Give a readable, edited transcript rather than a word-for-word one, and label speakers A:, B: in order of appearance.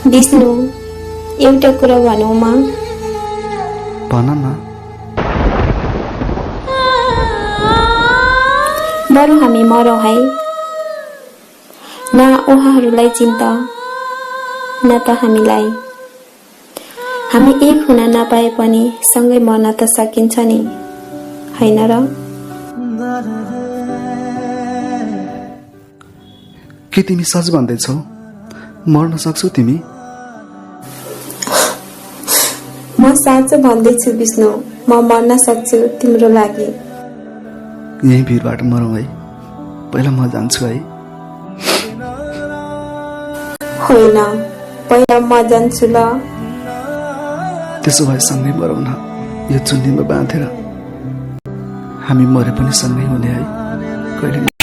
A: विष्णु, एउटा कुरा भनौँ म?
B: भन न।
A: मरौँ हामी मरौँ है। न उहाँहरूलाई चिन्ता न त हामीलाई। हामी एक हुन नपाए पनि सँगै मर्न त सकिन्छ नि, होइन र?
B: के तिमी सच भन्दैछौ? मर्न सक्छौ तिमी?
A: म साँचो भन्दैछु विष्णु, म मर्न सक्छु तिम्रो लागि।
B: यही भिरबाट मरौँ है। पहिला म जान्छु है।
A: होइन, पहिला म जान्छु ल।
B: त्यसो भए सँगै मरौँ न, यो चुन्नीमा बाँधेर। हामी मरे पनि सँगै हुने है, कहिले